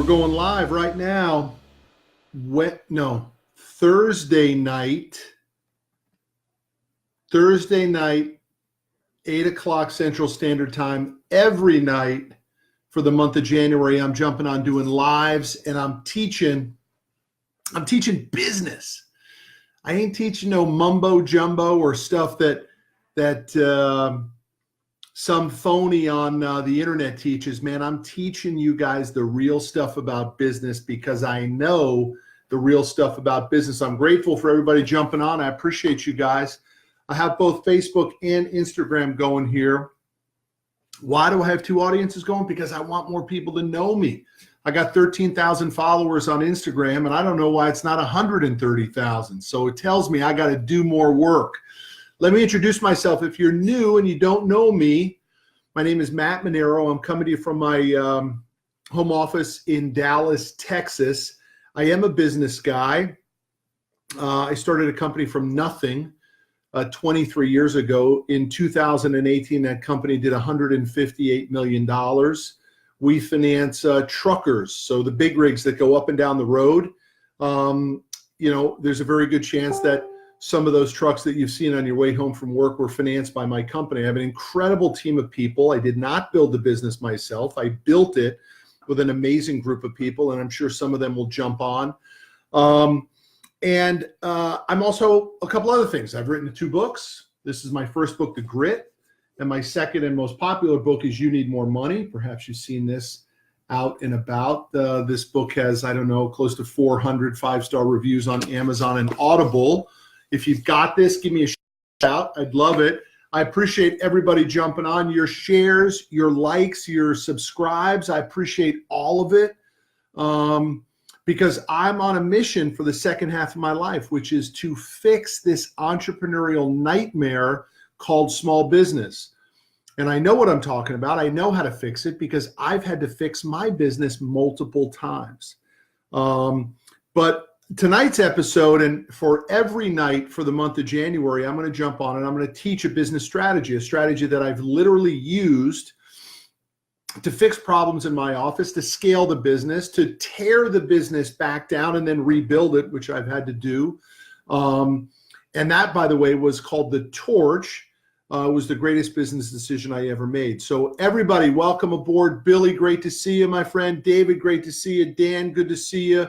we're going live right now. Thursday night, 8 o'clock Central Standard Time, every night for the month of January. I'm jumping on doing lives, and I'm teaching business. I ain't teaching no mumbo jumbo or stuff that some phony on the internet teaches. Man, I'm teaching you guys the real stuff about business because I know the real stuff about business. I'm grateful for everybody jumping on. I appreciate you guys. I have both Facebook and Instagram going here. Why do I have two audiences going? Because I want more people to know me. I got 13,000 followers on Instagram, and I don't know why it's not 130,000. So it tells me I got to do more work. Let me introduce myself. If you're new and you don't know me, my name is Matt Manero. I'm coming to you from my home office in Dallas, Texas. I am a business guy. I started a company from nothing 23 years ago. In 2018, that company did $158 million. We finance truckers, so the big rigs that go up and down the road. There's a very good chance that some of those trucks that you've seen on your way home from work were financed by my company. I have an incredible team of people. I did not build the business myself. I built it with an amazing group of people, and I'm sure some of them will jump on. I'm also a couple other things. I've written 2 books. This is my first book, The Grit, and my second and most popular book is You Need More Money. Perhaps you've seen this out and about. This book has, close to 400 5-star reviews on Amazon and Audible. If you've got this, give me a shout. I'd love it. I appreciate everybody jumping on. Your shares, your likes, your subscribes. I appreciate all of it because I'm on a mission for the second half of my life, which is to fix this entrepreneurial nightmare called small business. And I know what I'm talking about. I know how to fix it because I've had to fix my business multiple times. But tonight's episode, and for every night for the month of January, I'm going to jump on and I'm going to teach a business strategy, a strategy that I've literally used to fix problems in my office, to scale the business, to tear the business back down and then rebuild it, which I've had to do. And that, by the way, was called The Torch. It was the greatest business decision I ever made. So everybody, welcome aboard. Billy, great to see you, my friend. David, great to see you. Dan, good to see you.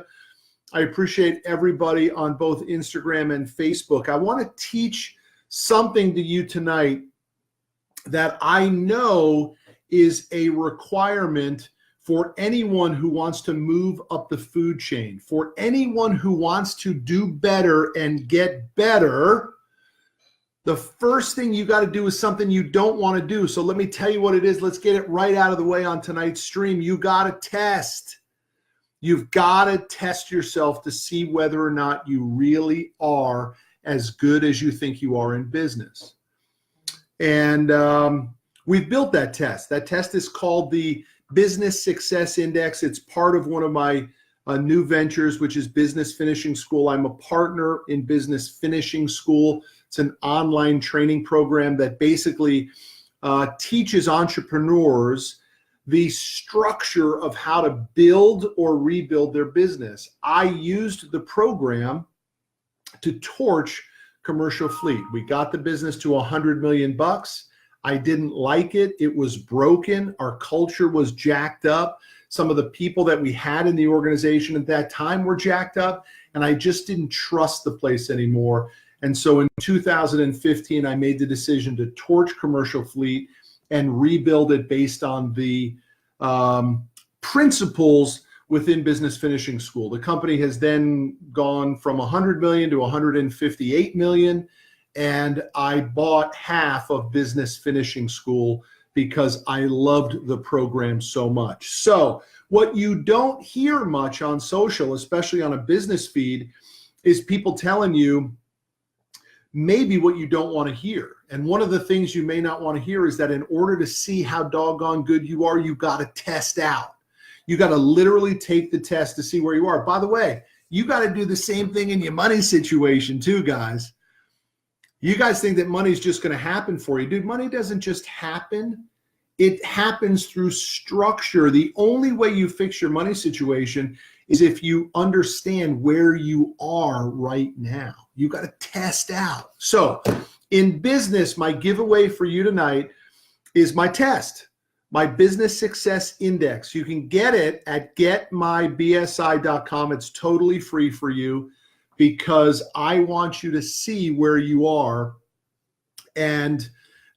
I appreciate everybody on both Instagram and Facebook. I want to teach something to you tonight that I know is a requirement for anyone who wants to move up the food chain, for anyone who wants to do better and get better. The first thing you got to do is something you don't want to do. So let me tell you what it is. Let's get it right out of the way on tonight's stream. You got to test. You've got to test yourself to see whether or not you really are as good as you think you are in business. And we've built that test. That test is called the Business Success Index. It's part of one of my new ventures, which is Business Finishing School. I'm a partner in Business Finishing School. It's an online training program that basically teaches entrepreneurs the structure of how to build or rebuild their business. I used the program to torch Commercial Fleet. We got the business to $100 million. I didn't like it. It was broken. Our culture was jacked up. Some of the people that we had in the organization at that time were jacked up, and I just didn't trust the place anymore. And so in 2015, I made the decision to torch Commercial Fleet and rebuild it based on the principles within Business Finishing School. The company has then gone from 100 million to 158 million, and I bought half of Business Finishing School because I loved the program so much. So what you don't hear much on social, especially on a business feed, is people telling you maybe what you don't want to hear. And one of the things you may not want to hear is that in order to see how doggone good you are, you got to test out. You got to literally take the test to see where you are. By the way, you got to do the same thing in your money situation too, guys. You guys think that money's just going to happen for you. Dude, money doesn't just happen. It happens through structure. The only way you fix your money situation is if you understand where you are right now. You got to test out. So in business, my giveaway for you tonight is my test, my Business Success Index. You can get it at getmybsi.com. It's totally free for you because I want you to see where you are. And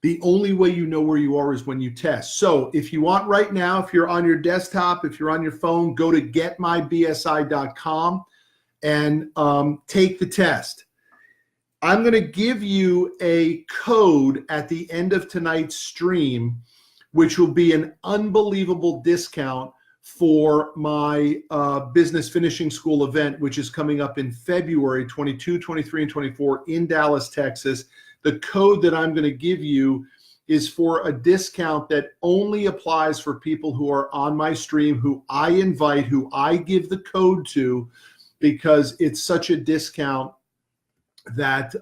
the only way you know where you are is when you test. So if you want right now, if you're on your desktop, if you're on your phone, go to getmybsi.com and take the test. I'm going to give you a code at the end of tonight's stream, which will be an unbelievable discount for my Business Finishing School event, which is coming up in February 22, 23, and 24 in Dallas, Texas. The code that I'm going to give you is for a discount that only applies for people who are on my stream, who I invite, who I give the code to, because it's such a discount that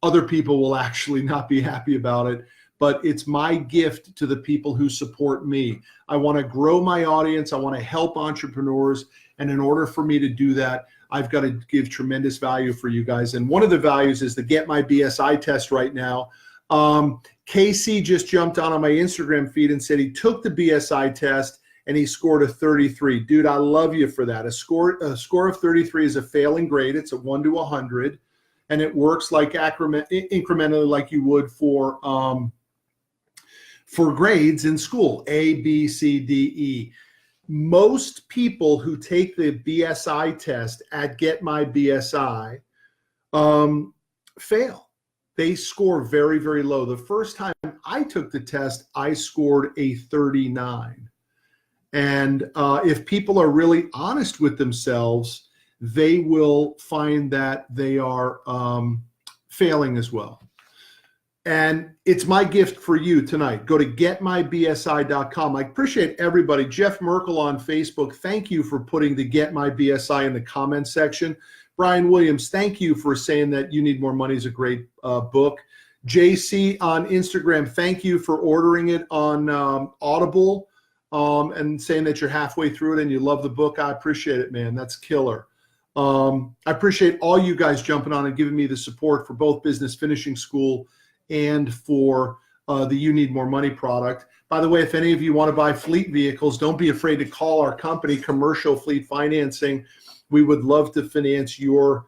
other people will actually not be happy about it. But it's my gift to the people who support me. I want to grow my audience. I want to help entrepreneurs. And in order for me to do that, I've got to give tremendous value for you guys. And one of the values is the Get My BSI test right now. Casey just jumped on my Instagram feed and said he took the BSI test and he scored a 33. Dude, I love you for that. A score of 33 is a failing grade. It's a 1 to 100. And it works like incrementally like you would for grades in school, A, B, C, D, E. Most people who take the BSI test at Get My BSI fail. They score very, very low. The first time I took the test, I scored a 39. And if people are really honest with themselves, they will find that they are failing as well. And it's my gift for you tonight. Go to getmybsi.com. I appreciate everybody. Jeff Merkel on Facebook, thank you for putting the Get My BSI in the comments section. Brian Williams, thank you for saying that You Need More Money is a great book. JC on Instagram, thank you for ordering it on Audible and saying that you're halfway through it and you love the book. I appreciate it, man. That's killer. I appreciate all you guys jumping on and giving me the support for both Business Finishing School and for the You Need More Money product. By the way, if any of you want to buy fleet vehicles, don't be afraid to call our company, Commercial Fleet Financing. We would love to finance your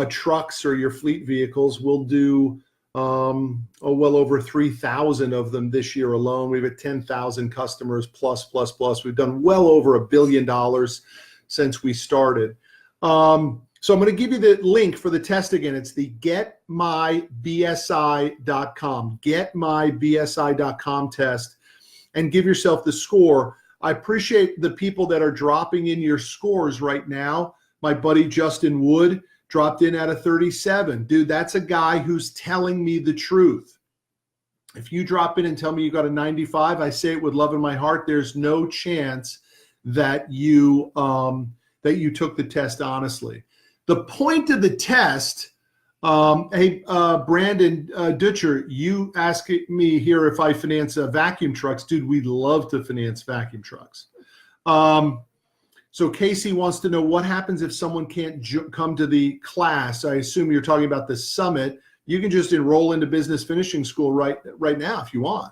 trucks or your fleet vehicles. We'll do well over 3,000 of them this year alone. We've got 10,000 customers plus. We've done well over $1 billion since we started. So I'm going to give you the link for the test again. It's the getmybsi.com, getmybsi.com test, and give yourself the score. I appreciate the people that are dropping in your scores right now. My buddy Justin Wood dropped in at a 37. Dude, that's a guy who's telling me the truth. If you drop in and tell me you got a 95, I say it with love in my heart. There's no chance that you took the test honestly. The point of the test, hey, Brandon Dutcher, you asked me here if I finance vacuum trucks. Dude, we'd love to finance vacuum trucks. So Casey wants to know what happens if someone can't come to the class. I assume you're talking about the summit. You can just enroll into Business Finishing School right now if you want.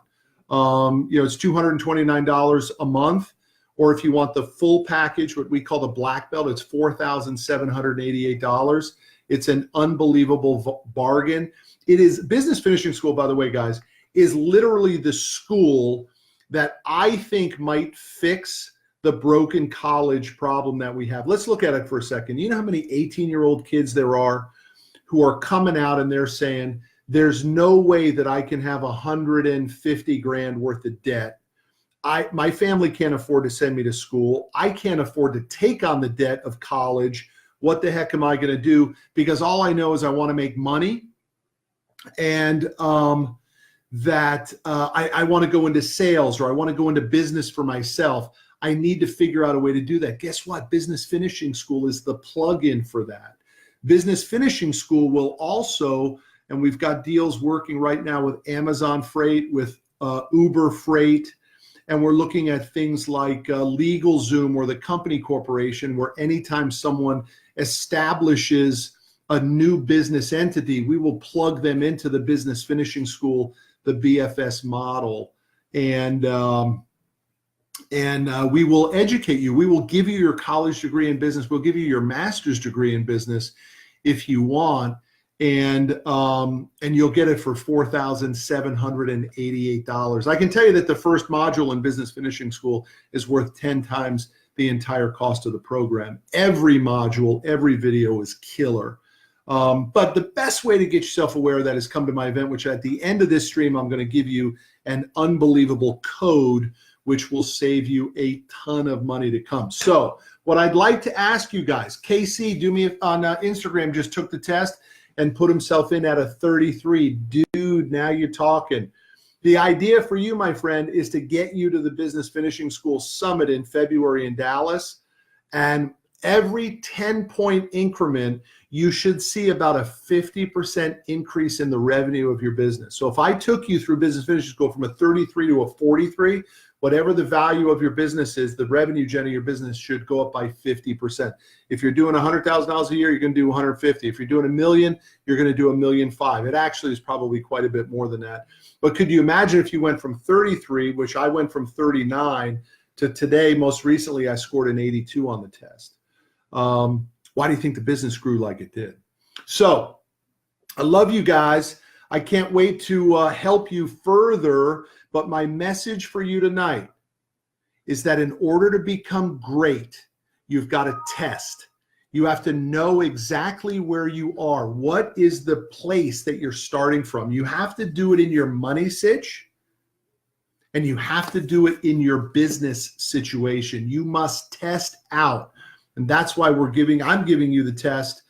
It's $229 a month. Or if you want the full package, what we call the black belt, it's $4,788. It's an unbelievable bargain. It is Business Finishing School, by the way, guys, is literally the school that I think might fix the broken college problem that we have. Let's look at it for a second. You know how many 18-year-old kids there are who are coming out and they're saying, there's no way that I can have 150 grand worth of debt. My family can't afford to send me to school. I can't afford to take on the debt of college. What the heck am I going to do? Because all I know is I want to make money, and I want to go into sales, or I want to go into business for myself. I need to figure out a way to do that. Guess what? Business Finishing School is the plug-in for that. Business Finishing School will also, and we've got deals working right now with Amazon Freight, with Uber Freight, And we're looking at things like LegalZoom or the company corporation, where anytime someone establishes a new business entity, we will plug them into the Business Finishing School, the BFS model. And we will educate you. We will give you your college degree in business. We'll give you your master's degree in business if you want. And you'll get it for $4,788. I can tell you that the first module in Business Finishing School is worth 10 times the entire cost of the program. Every module, every video is killer. But the best way to get yourself aware of that is come to my event, which at the end of this stream, I'm going to give you an unbelievable code, which will save you a ton of money to come. So what I'd like to ask you guys, KC, do me on Instagram, just took the test and put himself in at a 33. Dude, now you're talking. The idea for you, my friend, is to get you to the Business Finishing School Summit in February in Dallas. And every 10-point increment, you should see about a 50% increase in the revenue of your business. So if I took you through Business Finishing School from a 33 to a 43, whatever the value of your business is, the revenue gen of your business should go up by 50%. If you're doing $100,000 a year, you're going to do 150. If you're doing $1 million, you're going to do $1.5 million. It actually is probably quite a bit more than that. But could you imagine if you went from 33, which I went from 39, to today, most recently, I scored an 82 on the test. Why do you think the business grew like it did? So I love you guys. I can't wait to help you further. But my message for you tonight is that in order to become great, you've got to test. You have to know exactly where you are. What is the place that you're starting from? You have to do it in your money sitch, and you have to do it in your business situation. You must test out. And that's why I'm giving you the test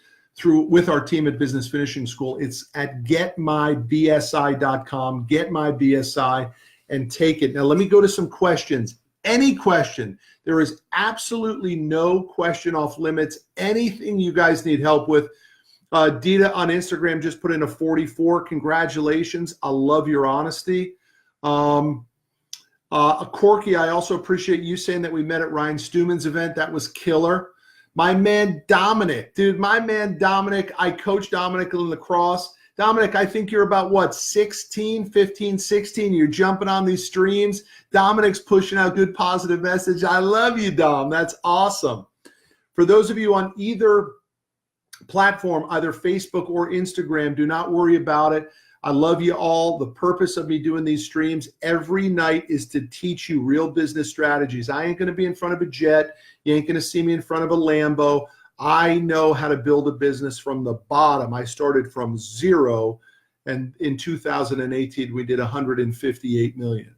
with our team at Business Finishing School. It's at getmybsi.com, getmybsi, and take it. Now, let me go to some questions. Any question. There is absolutely no question off limits. Anything you guys need help with. Dita on Instagram just put in a 44. Congratulations. I love your honesty. Corky, I also appreciate you saying that we met at Ryan Stewman's event. That was killer. My man Dominic, I coach Dominic in lacrosse. Dominic, I think you're about, 15, 16? You're jumping on these streams. Dominic's pushing out good positive message. I love you, Dom. That's awesome. For those of you on either platform, either Facebook or Instagram, do not worry about it. I love you all. The purpose of me doing these streams every night is to teach you real business strategies. I ain't going to be in front of a jet. You ain't going to see me in front of a Lambo. I know how to build a business from the bottom. I started from zero, and in 2018, we did 158 million.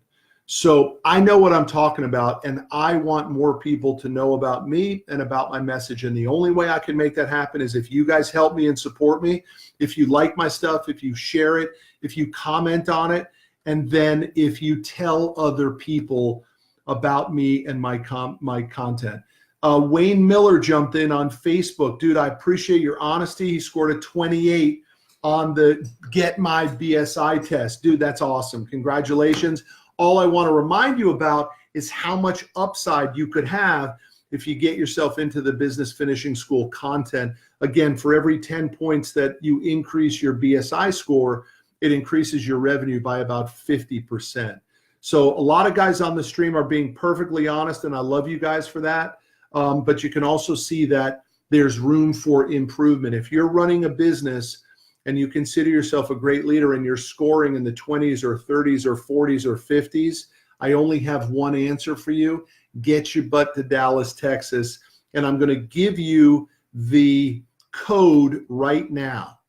So I know what I'm talking about, and I want more people to know about me and about my message. And the only way I can make that happen is if you guys help me and support me, if you like my stuff, if you share it, if you comment on it, and then if you tell other people about me and my content. Wayne Miller jumped in on Facebook. Dude, I appreciate your honesty. He scored a 28 on the Get My BSI test. Dude, that's awesome. Congratulations. All I want to remind you about is how much upside you could have if you get yourself into the Business Finishing School content. Again, for every 10 points that you increase your BSI score, it increases your revenue by about 50%. So a lot of guys on the stream are being perfectly honest, and I love you guys for that. But you can also see that there's room for improvement. If you're running a business and you consider yourself a great leader and you're scoring in the 20s or 30s or 40s or 50s, I only have one answer for you. Get your butt to Dallas, Texas. And I'm going to give you the code right now.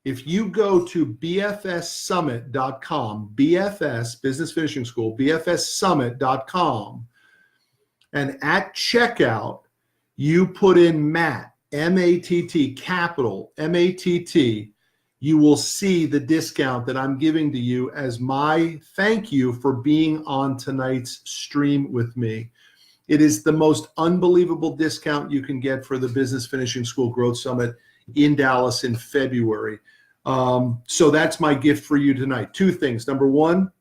If you go to bfssummit.com, BFS, Business Finishing School, bfssummit.com, and at checkout, you put in Matt, M-A-T-T, capital M-A-T-T, you will see the discount that I'm giving to you as my thank you for being on tonight's stream with me. It is the most unbelievable discount you can get for the Business Finishing School Growth Summit in Dallas in February. So that's my gift for you tonight. Two things. Number one,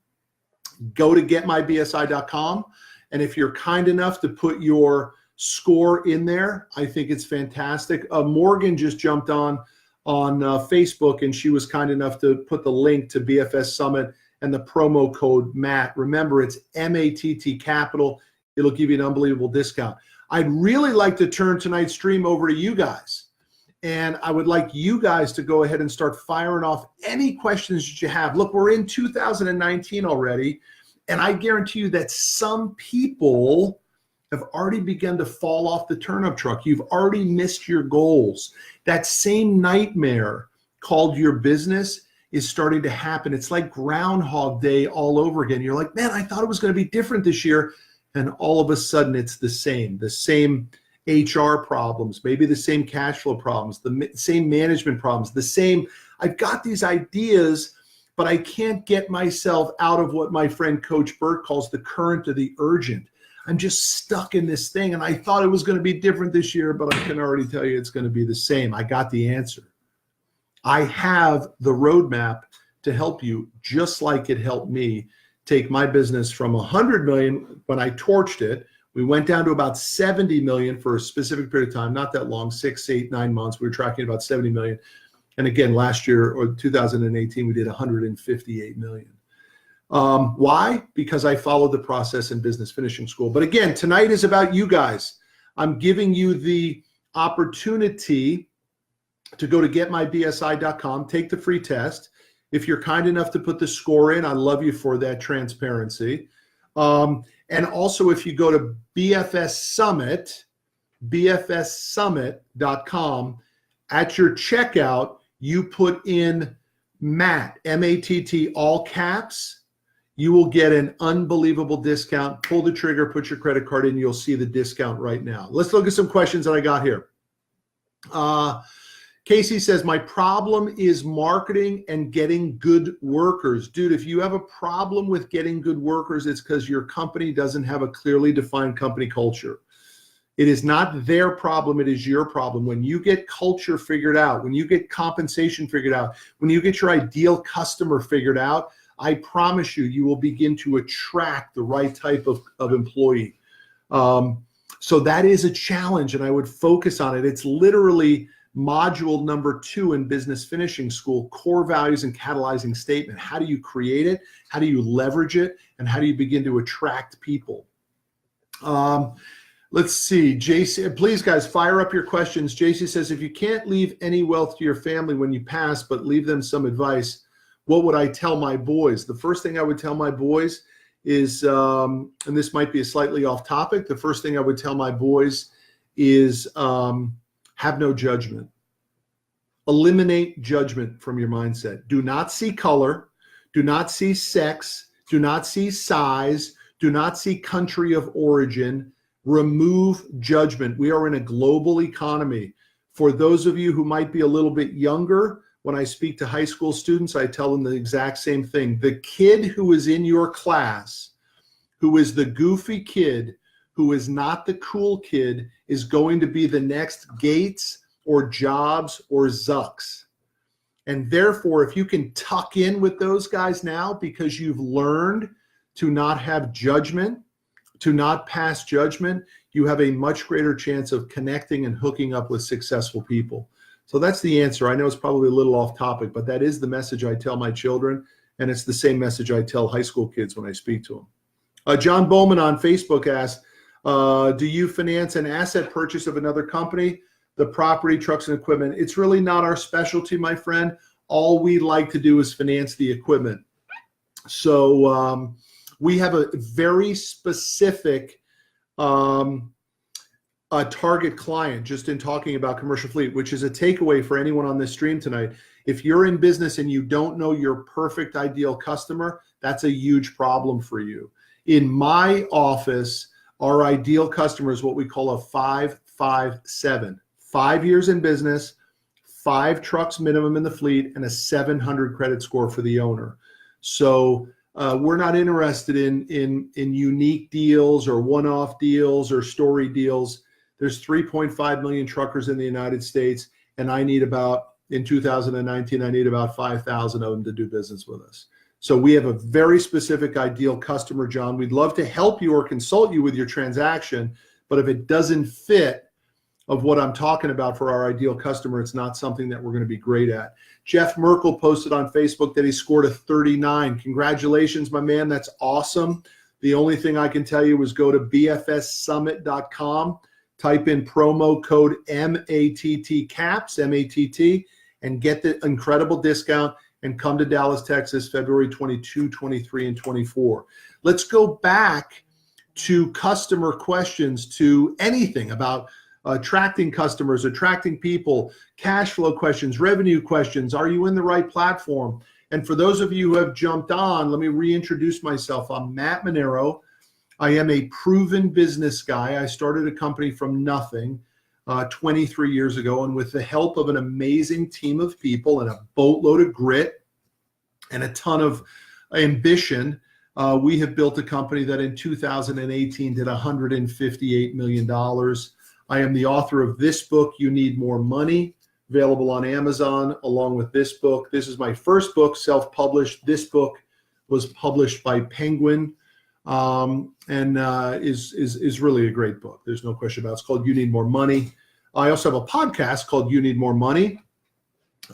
Go to getmybsi.com. And if you're kind enough to put your score in there, I think it's fantastic. Morgan just jumped on Facebook, and she was kind enough to put the link to BFS Summit and the promo code MATT. Remember, it's MATT capital. It'll give you an unbelievable discount. I'd really like to turn tonight's stream over to you guys. And I would like you guys to go ahead and start firing off any questions that you have. Look, we're in 2019 already, and I guarantee you that some people have already begun to fall off the turnip truck. You've already missed your goals. That same nightmare called your business is starting to happen. It's like Groundhog Day all over again. You're like, man, I thought it was going to be different this year. And all of a sudden it's the same HR problems, maybe the same cash flow problems, the same management problems, the same, I've got these ideas, but I can't get myself out of what my friend Coach Burt calls the current of the urgent. I'm just stuck in this thing, and I thought it was going to be different this year, but I can already tell you it's going to be the same. I got the answer. I have the roadmap to help you, just like it helped me take my business from 100 million when I torched it. We went down to about 70 million for a specific period of time, not that long, 6, 8, 9 months. We were tracking about 70 million. And again, last year or 2018, we did 158 million. Why? Because I followed the process in Business Finishing School. But again, tonight is about you guys. I'm giving you the opportunity to go to getmybsi.com, take the free test. If you're kind enough to put the score in, I love you for that transparency. And also, if you go to BFS Summit, bfssummit.com, at your checkout, you put in MATT, M-A-T-T, all caps, you will get an unbelievable discount. Pull the trigger, put your credit card in, you'll see the discount right now. Let's look at some questions that I got here. Casey says, my problem is marketing and getting good workers. Dude, if you have a problem with getting good workers, it's because your company doesn't have a clearly defined company culture. It is not their problem, it is your problem. When you get culture figured out, when you get compensation figured out, when you get your ideal customer figured out, I promise you, you will begin to attract the right type of employee. So that is a challenge, and I would focus on it. It's literally module number 2 in Business Finishing School, core values and catalyzing statement. How do you create it? How do you leverage it? And how do you begin to attract people? Let's see, JC, please guys, fire up your questions. JC says, if you can't leave any wealth to your family when you pass, but leave them some advice, what would I tell my boys? The first thing I would tell my boys is, and this might be a slightly off topic, the first thing I would tell my boys is have no judgment. Eliminate judgment from your mindset. Do not see color. Do not see sex. Do not see size. Do not see country of origin. Remove judgment. We are in a global economy. For those of you who might be a little bit younger, when I speak to high school students, I tell them the exact same thing. The kid who is in your class, who is the goofy kid, who is not the cool kid, is going to be the next Gates or Jobs or Zucks. And therefore, if you can tuck in with those guys now because you've learned to not have judgment, to not pass judgment, you have a much greater chance of connecting and hooking up with successful people. So that's the answer. I know it's probably a little off topic, but that is the message I tell my children, and it's the same message I tell high school kids when I speak to them. John Bowman on Facebook asked, do you finance an asset purchase of another company, the property, trucks, and equipment? It's really not our specialty, my friend. All we like to do is finance the equipment. So we have a very specific target client just in talking about commercial fleet, which is a takeaway for anyone on this stream tonight. If you're in business and you don't know your perfect ideal customer, that's a huge problem for you. In my office, our ideal customer is what we call a 5-5-7. 5 years in business, 5 trucks minimum in the fleet, and a 700 credit score for the owner. So we're not interested in unique deals or one-off deals or story deals. There's 3.5 million truckers in the United States, and I need about, in 2019, I need about 5,000 of them to do business with us. So we have a very specific ideal customer, John. We'd love to help you or consult you with your transaction, but if it doesn't fit of what I'm talking about for our ideal customer, it's not something that we're going to be great at. Jeff Merkel posted on Facebook that he scored a 39. Congratulations, my man. That's awesome. The only thing I can tell you is go to bfssummit.com, type in promo code MATT CAPS, M-A-T-T, and get the incredible discount and come to Dallas, Texas, February 22, 23, and 24. Let's go back to customer questions, to anything about attracting customers, attracting people, cash flow questions, revenue questions. Are you in the right platform? And for those of you who have jumped on, let me reintroduce myself. I'm Matt Manero. I am a proven business guy. I started a company from nothing 23 years ago, and with the help of an amazing team of people and a boatload of grit and a ton of ambition, we have built a company that in 2018 did $158 million. I am the author of this book, You Need More Money, available on Amazon, along with this book. This is my first book, self-published. This book was published by Penguin, and is really a great book. There's no question about it. It's called You Need More Money. I also have a podcast called You Need More Money.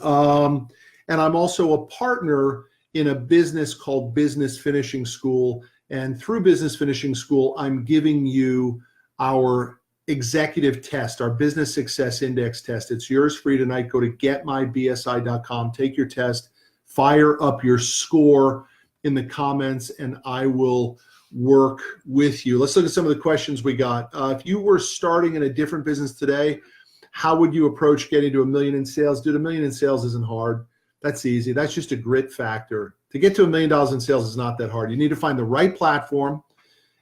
And I'm also a partner in a business called Business Finishing School. And through Business Finishing School, I'm giving you our executive test, our business success index test. It's yours free tonight. Go to getmybsi.com, take your test, fire up your score in the comments, and I will work with you. Let's look at some of the questions we got. If you were starting in a different business today, how would you approach getting to $1 million in sales? Dude, $1 million in sales isn't hard. That's easy. That's just a grit factor. To get to $1 million in sales is not that hard. You need to find the right platform,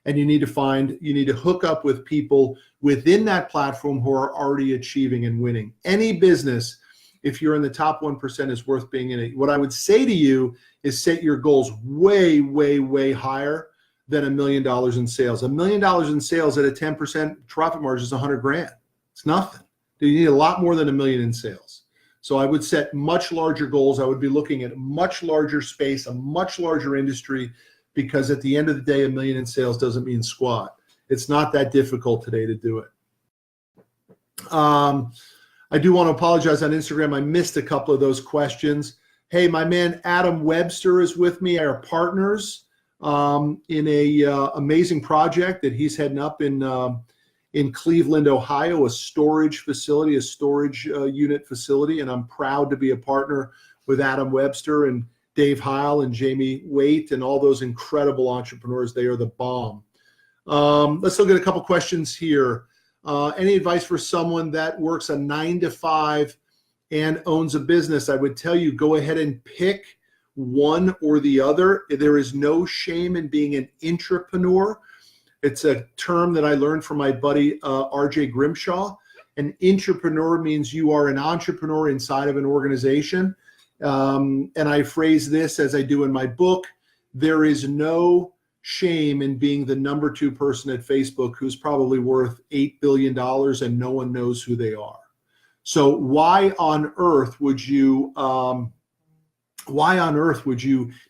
and you need to hook up with people within that platform who are already achieving and winning. Any business, if you're in the top 1%, is worth being in it. What I would say to you is set your goals way, way, way higher than $1 million in sales. $1 million in sales at a 10% profit margin is $100,000. It's nothing. You need a lot more than $1 million in sales. So I would set much larger goals. I would be looking at a much larger space, a much larger industry, because at the end of the day, $1 million in sales doesn't mean squat. It's not that difficult today to do it. I do want to apologize on Instagram. I missed a couple of those questions. Hey, my man Adam Webster is with me. Our partners in a amazing project that he's heading up in Cleveland, Ohio, a storage facility, a storage unit facility, and I'm proud to be a partner with Adam Webster and Dave Heil and Jamie Waite and all those incredible entrepreneurs. They are the bomb. Let's look at a couple questions here. Any advice for someone that works a 9-to-5 and owns a business? I would tell you, go ahead and pick one or the other. There is no shame in being an intrapreneur. It's a term that I learned from my buddy, RJ Grimshaw. An intrapreneur means you are an entrepreneur inside of an organization. And I phrase this as I do in my book: there is no shame in being the number 2 person at Facebook who's probably worth $8 billion and no one knows who they are. So why on earth would you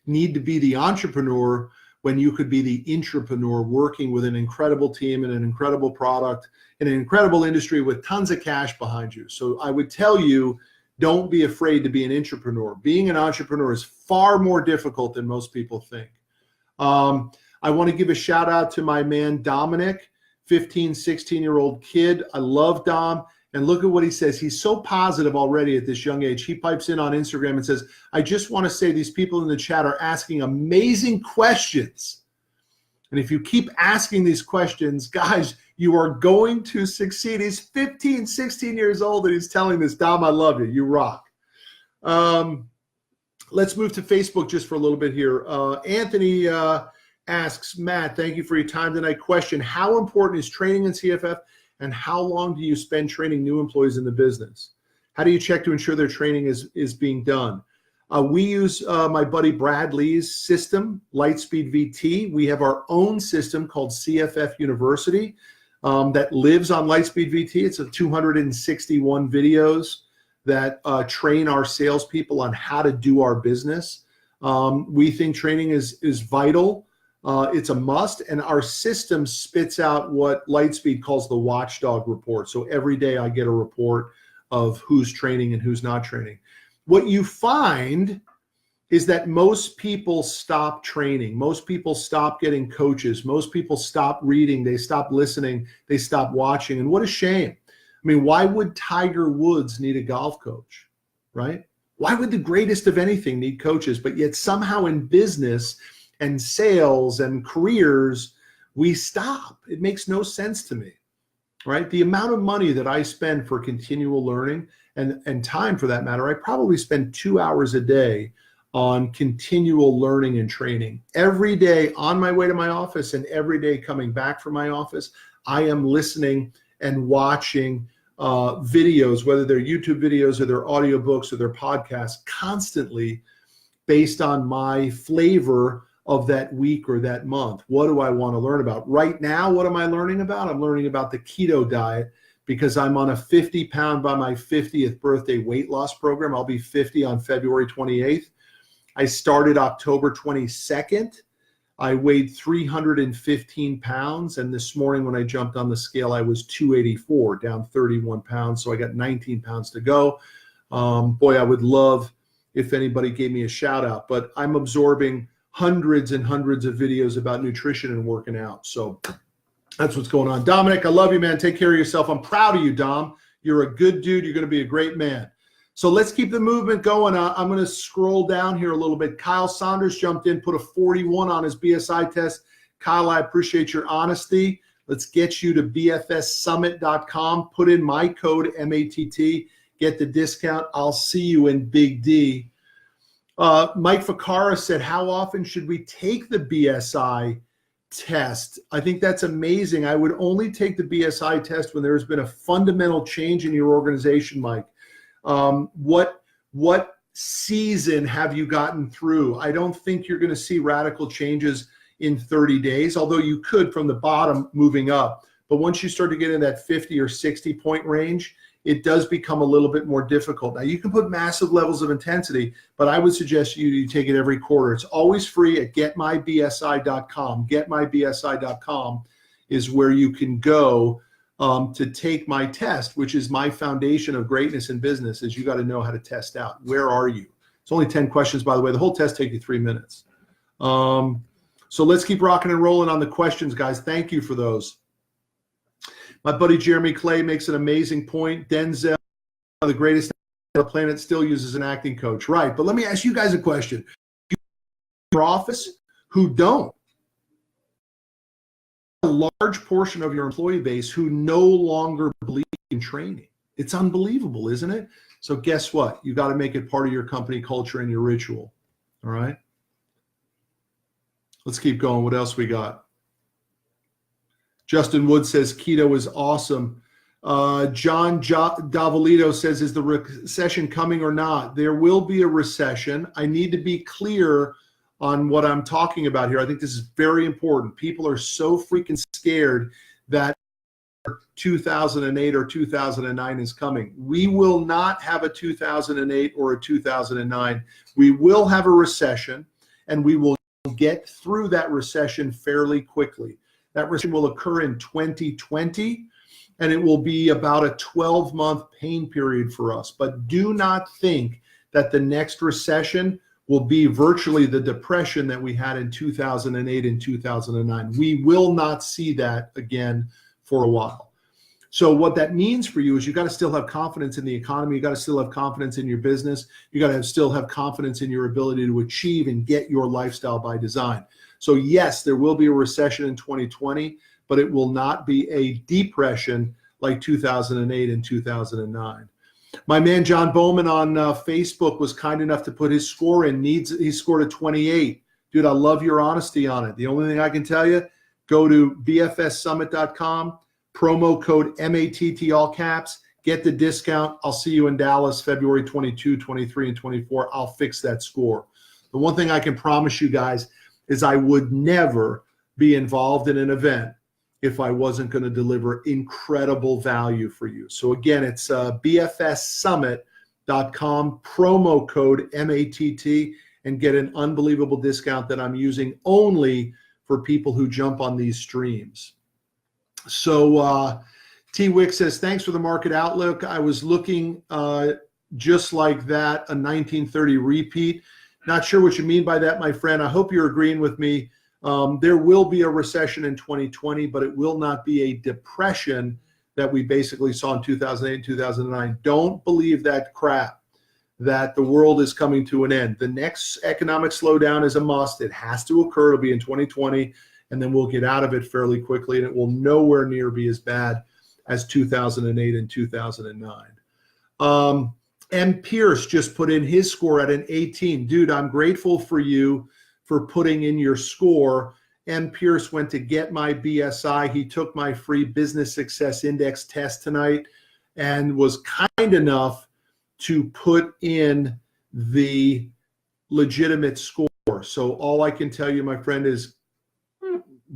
need to be the entrepreneur when you could be the intrapreneur working with an incredible team and an incredible product in an incredible industry with tons of cash behind you? So I would tell you, don't be afraid to be an intrapreneur. Being an entrepreneur is far more difficult than most people think. I want to give a shout out to my man, Dominic, 15, 16-year-old kid. I love Dom. And look at what he says. He's so positive already at this young age. He pipes in on Instagram and says, I just want to say these people in the chat are asking amazing questions. And if you keep asking these questions, guys, you are going to succeed. He's 15, 16 years old, and he's telling this. Dom, I love you. You rock. Let's move to Facebook just for a little bit here. Anthony asks, Matt, thank you for your time tonight. Question, how important is training in CFF, and how long do you spend training new employees in the business? How do you check to ensure their training is being done? We use my buddy Brad Lee's system, Lightspeed VT. We have our own system called CFF University that lives on Lightspeed VT. It's a 261 videos that train our salespeople on how to do our business. We think training is vital. It's a must, and our system spits out what Lightspeed calls the watchdog report. So every day I get a report of who's training and who's not training. What you find is that most people stop training. Most people stop getting coaches. Most people stop reading. They stop listening. They stop watching. And what a shame. I mean, why would Tiger Woods need a golf coach, right? Why would the greatest of anything need coaches? But yet somehow in business and sales and careers, we stop. It makes no sense to me, right? The amount of money that I spend for continual learning and time for that matter, I probably spend 2 hours a day on continual learning and training. Every day on my way to my office and every day coming back from my office, I am listening and watching videos, whether they're YouTube videos or they're audiobooks or they're podcasts, constantly based on my flavor of that week or that month. What do I want to learn about? Right now, what am I learning about? I'm learning about the keto diet because I'm on a 50-pound by my 50th birthday weight loss program. I'll be 50 on February 28th. I started October 22nd. I weighed 315 pounds. And this morning when I jumped on the scale, I was 284, down 31 pounds. So I got 19 pounds to go. Boy, I would love if anybody gave me a shout out, but I'm absorbing hundreds and hundreds of videos about nutrition and working out. So that's what's going on. Dominic, I love you, man. Take care of yourself. I'm proud of you, Dom. You're a good dude. You're going to be a great man. So let's keep the movement going. I'm going to scroll down here a little bit. Kyle Saunders jumped in, put a 41 on his BSI test. Kyle, I appreciate your honesty. Let's get you to bfssummit.com. Put in my code, MATT. Get the discount. I'll see you in Big D. Mike Ficara said, how often should we take the BSI test? I think that's amazing. I would only take the BSI test when there's been a fundamental change in your organization, Mike. What season have you gotten through? I don't think you're going to see radical changes in 30 days, although you could from the bottom moving up. But once you start to get in that 50 or 60 point range, it does become a little bit more difficult. Now you can put massive levels of intensity, but I would suggest you take it every quarter. It's always free at getmybsi.com. Getmybsi.com is where you can go to take my test, which is my foundation of greatness in business, is you got to know how to test out. Where are you? It's only 10 questions, by the way. The whole test takes you 3 minutes. So let's keep rocking and rolling on the questions, guys. Thank you for those. My buddy Jeremy Clay makes an amazing point. Denzel, the greatest on the planet, still uses an acting coach. Right, but let me ask you guys a question. Your office who don't? A large portion of your employee base who no longer believe in training. It's unbelievable, isn't it? So guess what? You got to make it part of your company culture and your ritual. All right. Let's keep going. What else we got? Justin Wood says keto is awesome. John Davalito says, is the recession coming or not? There will be a recession. I need to be clear on what I'm talking about here. I think this is very important. People are so freaking scared that 2008 or 2009 is coming. We will not have a 2008 or a 2009. We will have a recession, and we will get through that recession fairly quickly. That recession will occur in 2020, and it will be about a 12-month pain period for us. But do not think that the next recession will be virtually the depression that we had in 2008 and 2009. We will not see that again for a while. So what that means for you is you got to still have confidence in the economy. You got to still have confidence in your business. You got to still have confidence in your ability to achieve and get your lifestyle by design. So yes, there will be a recession in 2020, but it will not be a depression like 2008 and 2009. My man John Bowman on Facebook was kind enough to put his score in. He scored a 28. Dude, I love your honesty on it. The only thing I can tell you, go to bfssummit.com, promo code MATT, all caps, get the discount. I'll see you in Dallas, February 22, 23, and 24. I'll fix that score. The one thing I can promise you guys is I would never be involved in an event if I wasn't going to deliver incredible value for you. So again, it's bfssummit.com, promo code MATT, and get an unbelievable discount that I'm using only for people who jump on these streams. So T. Wick says, thanks for the market outlook. I was looking just like that, a 1930 repeat. Not sure what you mean by that, my friend. I hope you're agreeing with me. There will be a recession in 2020, but it will not be a depression that we basically saw in 2008 and 2009. Don't believe that crap that the world is coming to an end. The next economic slowdown is a must. It has to occur. It'll be in 2020, and then we'll get out of it fairly quickly, and it will nowhere near be as bad as 2008 and 2009. M. Pierce just put in his score at an 18. Dude, I'm grateful for you for putting in your score. M. Pierce went to get my BSI. He took my free Business Success Index test tonight and was kind enough to put in the legitimate score. So all I can tell you, my friend, is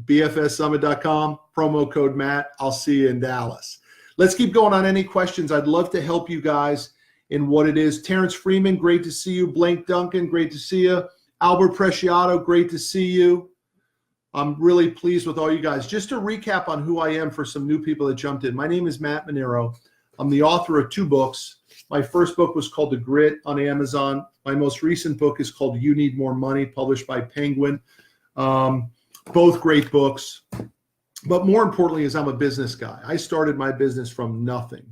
bfssummit.com, promo code Matt. I'll see you in Dallas. Let's keep going on any questions. I'd love to help you guys in what it is. Terrence Freeman, great to see you. Blank Duncan, great to see you. Albert Preciado, great to see you. I'm really pleased with all you guys. Just to recap on who I am for some new people that jumped in. My name is Matt Manero. I'm the author of 2 books. My first book was called The Grit on Amazon. My most recent book is called You Need More Money, published by Penguin. Both great books. But more importantly is I'm a business guy. I started my business from nothing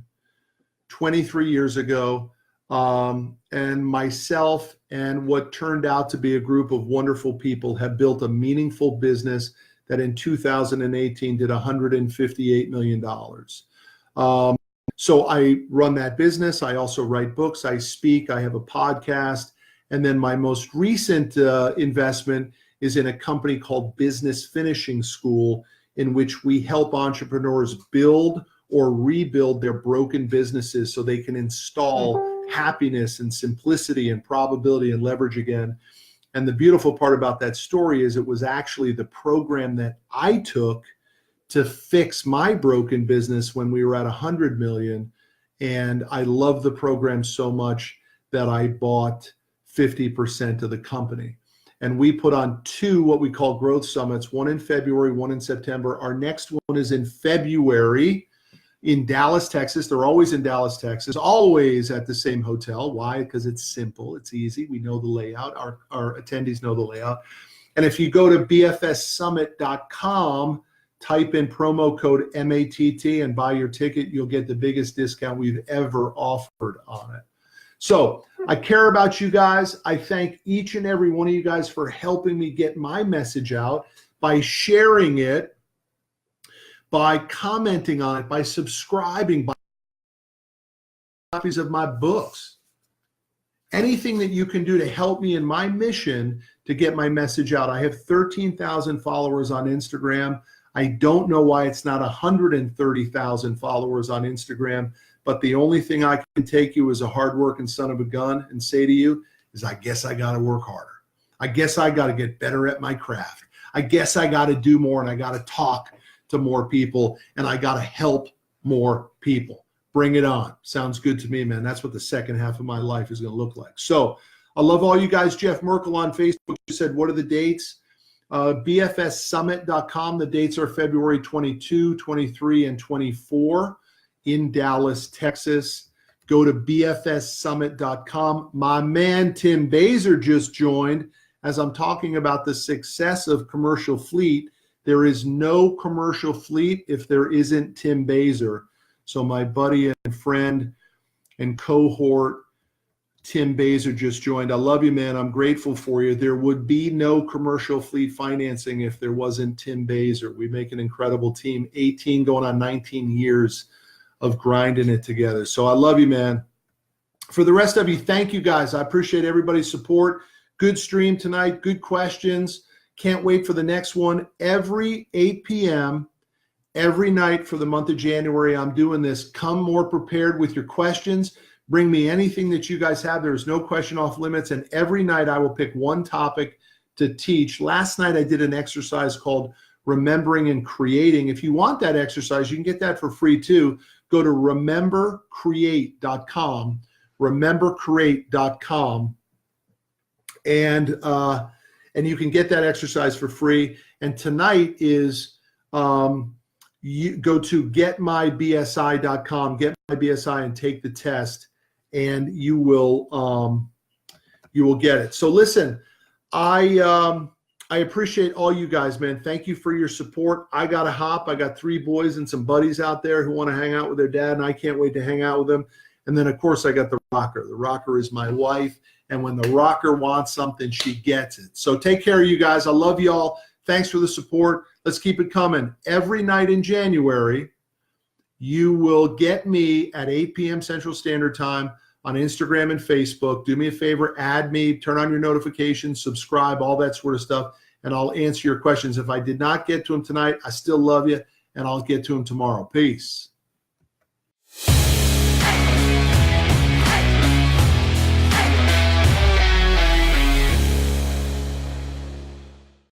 23 years ago. And myself and what turned out to be a group of wonderful people have built a meaningful business that in 2018 did $158 million. So I run that business. I also write books. I speak. I have a podcast. And then my most recent investment is in a company called Business Finishing School, in which we help entrepreneurs build or rebuild their broken businesses so they can install happiness and simplicity and probability and leverage again. And the beautiful part about that story is it was actually the program that I took to fix my broken business when we were at 100 million. And I love the program so much that I bought 50% of the company. And we put on 2 what we call growth summits, one in February, one in September. Our next one is in February in Dallas, Texas. They're always in Dallas, Texas, always at the same hotel. Why? Because it's simple. It's easy. We know the layout. Our attendees know the layout. And if you go to bfssummit.com, type in promo code MATT and buy your ticket, you'll get the biggest discount we've ever offered on it. So I care about you guys. I thank each and every one of you guys for helping me get my message out by sharing it, by commenting on it, by subscribing, by copies of my books. Anything that you can do to help me in my mission to get my message out. I have 13,000 followers on Instagram. I don't know why it's not 130,000 followers on Instagram, but the only thing I can take you as a hardworking son of a gun and say to you is, I guess I got to work harder. I guess I got to get better at my craft. I guess I got to do more, and I got to talk to more people, and I got to help more people. Bring it on. Sounds good to me, man. That's what the second half of my life is going to look like. So I love all you guys. Jeff Merkel on Facebook said, what are the dates? bfssummit.com. The dates are February 22, 23, and 24 in Dallas, Texas. Go to bfssummit.com. My man Tim Baser just joined. As I'm talking about the success of commercial fleet, there is no commercial fleet if there isn't Tim Baser. So my buddy and friend and cohort, Tim Baser, just joined. I love you, man. I'm grateful for you. There would be no commercial fleet financing if there wasn't Tim Baser. We make an incredible team, 18 going on 19 years of grinding it together. So I love you, man. For the rest of you, thank you, guys. I appreciate everybody's support. Good stream tonight. Good questions. Can't wait for the next one. Every 8 p.m., every night for the month of January, I'm doing this. Come more prepared with your questions. Bring me anything that you guys have. There's no question off limits. And every night I will pick one topic to teach. Last night I did an exercise called Remembering and Creating. If you want that exercise, you can get that for free too. Go to remembercreate.com, remembercreate.com. and you can get that exercise for free. And tonight is you go to getmybsi.com, get my BSI, and take the test, and you will get it. So listen, I appreciate all you guys, man. Thank you for your support. I got to hop. I got 3 boys and some buddies out there who want to hang out with their dad, and I can't wait to hang out with them. And then, of course, I got the rocker. The rocker is my wife, and when the rocker wants something, she gets it. So take care of you guys. I love you all. Thanks for the support. Let's keep it coming. Every night in January, you will get me at 8 p.m. Central Standard Time on Instagram and Facebook. Do me a favor, add me, turn on your notifications, subscribe, all that sort of stuff, and I'll answer your questions. If I did not get to them tonight, I still love you, and I'll get to them tomorrow. Peace.